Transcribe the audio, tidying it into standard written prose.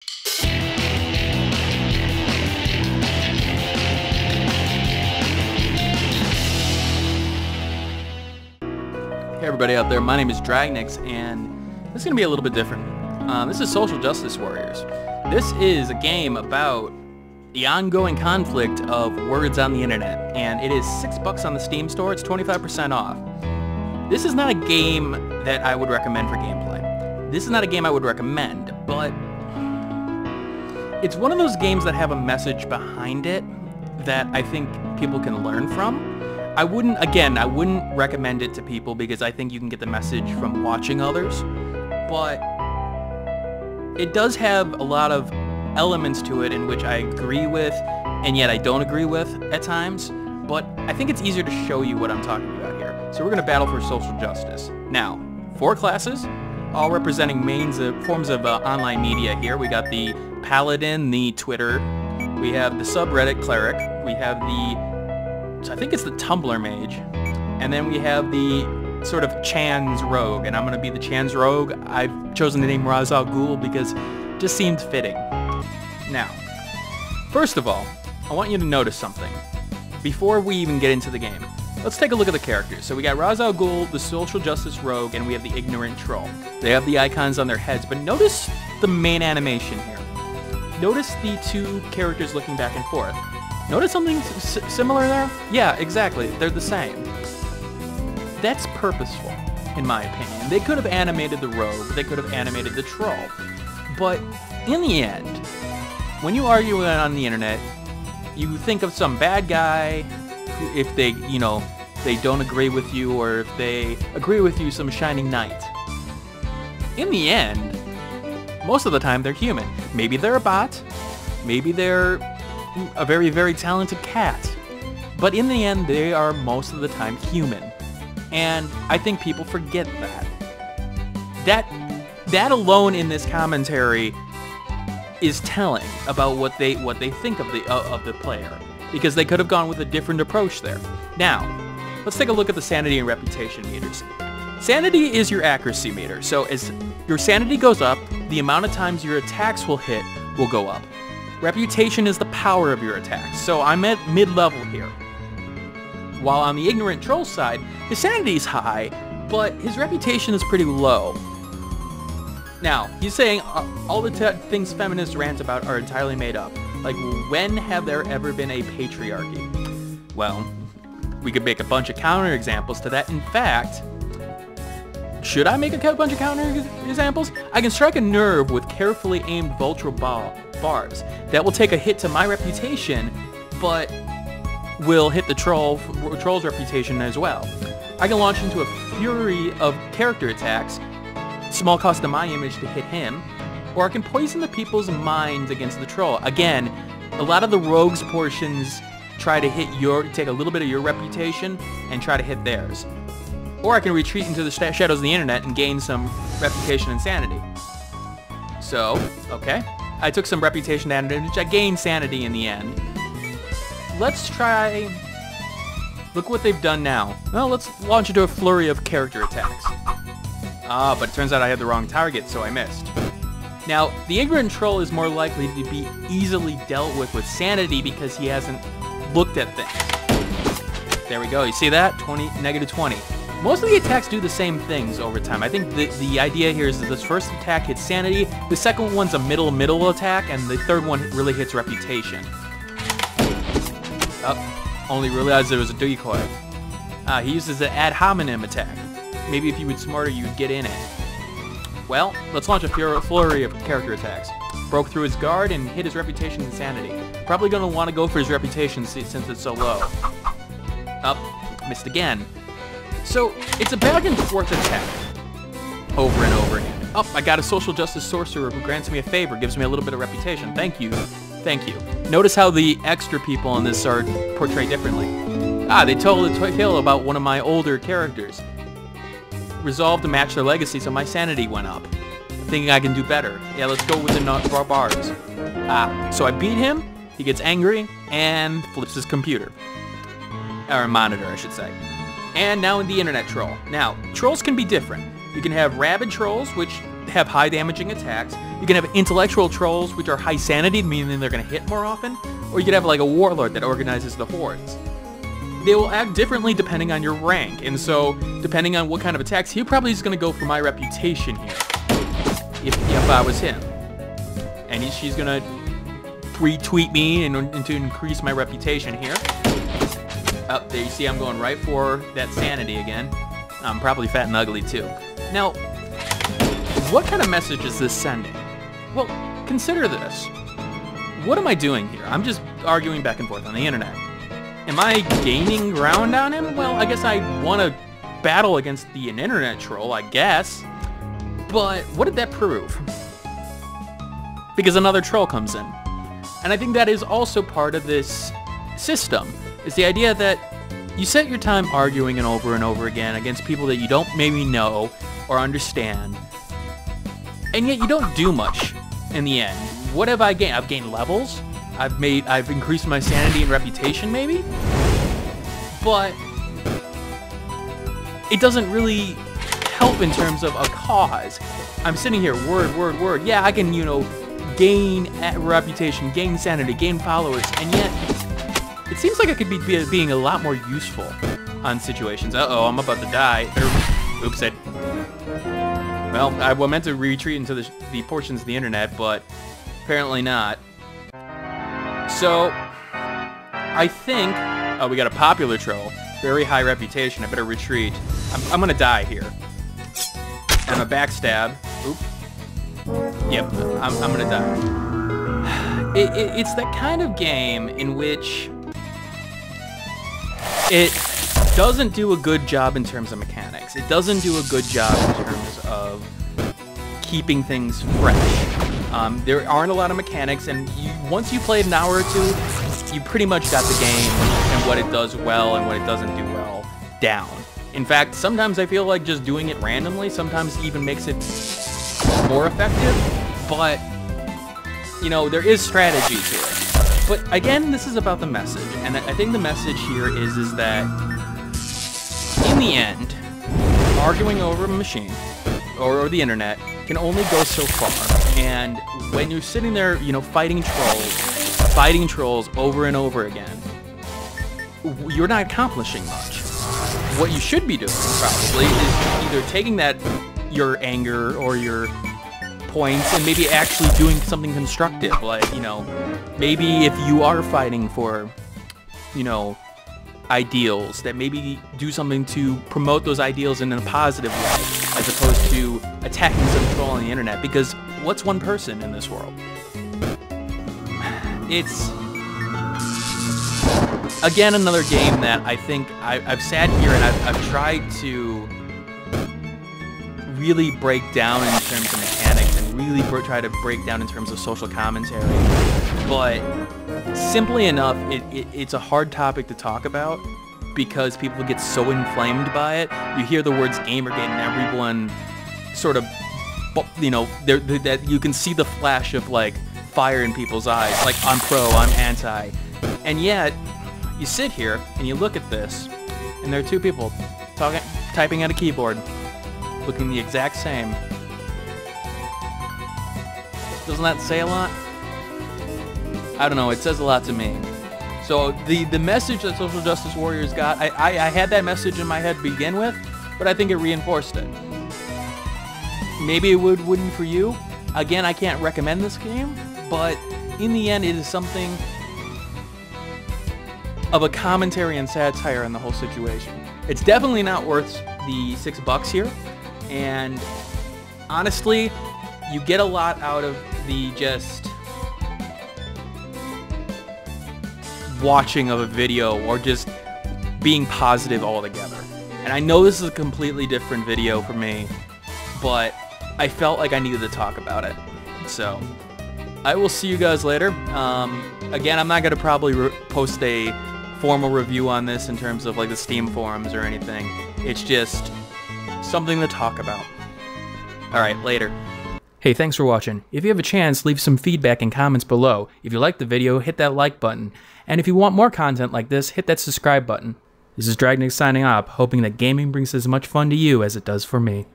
Hey everybody out there, my name is Dragnix, and this is going to be a little bit different. This is Social Justice Warriors. This is a game about the ongoing conflict of words on the internet, and it is $6 on the Steam store. It's 25% off. This is not a game that I would recommend for gameplay. This is not a game I would recommend, but it's one of those games that have a message behind it that I think people can learn from. I wouldn't recommend it to people because I think you can get the message from watching others, but it does have a lot of elements to it in which I agree with and yet I don't agree with at times, but I think it's easier to show you what I'm talking about here. So we're going to battle for social justice. Now, 4 classes, all representing forms of online media here. We got the Paladin, the Twitter, we have the subreddit Cleric, we have I think it's the Tumblr Mage, and then we have the sort of Chan's Rogue, and I'm going to be the Chan's Rogue. I've chosen the name Ra's al Ghul because it just seemed fitting. Now, first of all, I want you to notice something. Before we even get into the game, let's take a look at the characters. So we got Ra's al Ghul, the Social Justice Rogue, and we have the Ignorant Troll. They have the icons on their heads, but notice the main animation here. Notice the 2 characters looking back and forth. Notice something similar there? Yeah, exactly. They're the same. That's purposeful, in my opinion. They could have animated the rogue, they could have animated the troll. But in the end, when you argue on the internet, you think of some bad guy, if they, they don't agree with you, or if they agree with you, some shining knight. In the end, most of the time they're human. Maybe they're a bot, maybe they're a very, very talented cat. But in the end, they are most of the time human. And I think people forget that. That alone in this commentary is telling about what they think of the player, because they could have gone with a different approach there. Now, let's take a look at the sanity and reputation meters. Sanity is your accuracy meter. So as your sanity goes up, the amount of times your attacks will hit will go up. Reputation is the power of your attacks, so I'm at mid-level here. While on the Ignorant Troll side, his sanity is high, but his reputation is pretty low. Now, he's saying all the things feminists rant about are entirely made up. Like, when have there ever been a patriarchy? Well, we could make a bunch of counter-examples to that. In fact, should I make a bunch of counter-examples? I can strike a nerve with carefully aimed vulture barbs that will take a hit to my reputation, but will hit the troll's reputation as well. I can launch into a fury of character attacks, small cost to my image to hit him, or I can poison the people's minds against the troll. Again, a lot of the rogues portions try to take a little bit of your reputation and try to hit theirs. Or I can retreat into the shadows of the internet and gain some reputation and sanity. So, okay. I took some reputation damage. I gained sanity in the end. Let's try... Look what they've done now. Well, let's launch into a flurry of character attacks. But it turns out I had the wrong target, so I missed. Now, the Ignorant Troll is more likely to be easily dealt with sanity because he hasn't looked at things. There we go. You see that? -20. Most of the attacks do the same things over time. I think the idea here is that this first attack hits sanity, the second one's a middle attack, and the third one really hits reputation. Oh, only realized there was a decoy. He uses an ad hominem attack. Maybe if you were smarter, you'd get in it. Well, let's launch a flurry of character attacks. Broke through his guard and hit his reputation and sanity. Probably going to want to go for his reputation since it's so low. Missed again. So, it's a back and forth attack. Over and over again. I got a social justice sorcerer who grants me a favor, gives me a little bit of reputation. Thank you. Thank you. Notice how the extra people in this are portrayed differently. They told a tale about one of my older characters. Resolved to match their legacy, so my sanity went up. Thinking I can do better. Yeah, let's go with the barbs. So I beat him, he gets angry, and flips his computer. Or monitor, I should say. And now in the Internet Troll. Now, trolls can be different. You can have rabid trolls, which have high damaging attacks. You can have intellectual trolls, which are high sanity, meaning they're going to hit more often. Or you could have like a warlord that organizes the hordes. They will act differently depending on your rank, and so depending on what kind of attacks, he probably is going to go for my reputation here, if I was him. And she's going to retweet me and to increase my reputation here. Oh, there you see I'm going right for that sanity again. I'm probably fat and ugly too. Now, what kind of message is this sending? Well, consider this. What am I doing here? I'm just arguing back and forth on the internet. Am I gaining ground on him? Well, I guess I want to battle against the internet troll, I guess. But what did that prove? Because another troll comes in. And I think that is also part of this system. It's the idea that you set your time arguing and over again against people that you don't maybe know or understand. And yet you don't do much in the end. What have I gained? I've gained levels. I've increased my sanity and reputation, maybe? But it doesn't really help in terms of a cause. I'm sitting here, word. Yeah, I can, you know, gain reputation, gain sanity, gain followers, and yet it seems like I could be being a lot more useful on situations. Uh-oh, I'm about to die. Oops, well, I meant to retreat into the portions of the internet, but apparently not. So, I think... Oh, we got a popular troll. Very high reputation. I better retreat. I'm gonna die here. And a backstab. Oop. Yep, I'm gonna die. It's that kind of game in which it doesn't do a good job in terms of mechanics. It doesn't do a good job in terms of keeping things fresh. There aren't a lot of mechanics, and once you played an hour or two, you pretty much got the game and what it does well and what it doesn't do well down. In fact, sometimes I feel like just doing it randomly sometimes even makes it more effective, but, you know, there is strategy to it. But again, this is about the message, and I think the message here is that, in the end, arguing over a machine, or the internet, can only go so far, and when you're sitting there, you know, fighting trolls over and over again, you're not accomplishing much. What you should be doing, probably, is either taking your anger or your points and maybe actually doing something constructive, like, you know, maybe if you are fighting for, you know, ideals, that maybe do something to promote those ideals in a positive way, as opposed to attacking some troll on the internet, because what's one person in this world? It's, again, another game that I think I've sat here and I've tried to really break down in terms of mechanics and really try to break down in terms of social commentary, but simply enough, it's a hard topic to talk about because people get so inflamed by it. You hear the words Gamergate and everyone sort of, you know, that you can see the flash of like fire in people's eyes, like I'm pro, I'm anti, and yet you sit here and you look at this, and there are two people typing at a keyboard, looking the exact same. Doesn't that say a lot? I don't know, it says a lot to me. So the message that Social Justice Warriors got, I had that message in my head to begin with, but I think it reinforced it. Maybe it wouldn't for you. Again, I can't recommend this game, but in the end, it is something of a commentary and satire on the whole situation. It's definitely not worth the $6 here, and honestly, you get a lot out of the just watching of a video or just being positive altogether. And I know this is a completely different video for me, but I felt like I needed to talk about it. So, I will see you guys later. Again, I'm not going to probably post a formal review on this in terms of like the Steam forums or anything. It's just something to talk about. Alright, later. Hey, thanks for watching. If you have a chance, leave some feedback and comments below. If you liked the video, hit that like button. And if you want more content like this, hit that subscribe button. This is Dragnix signing off, hoping that gaming brings as much fun to you as it does for me.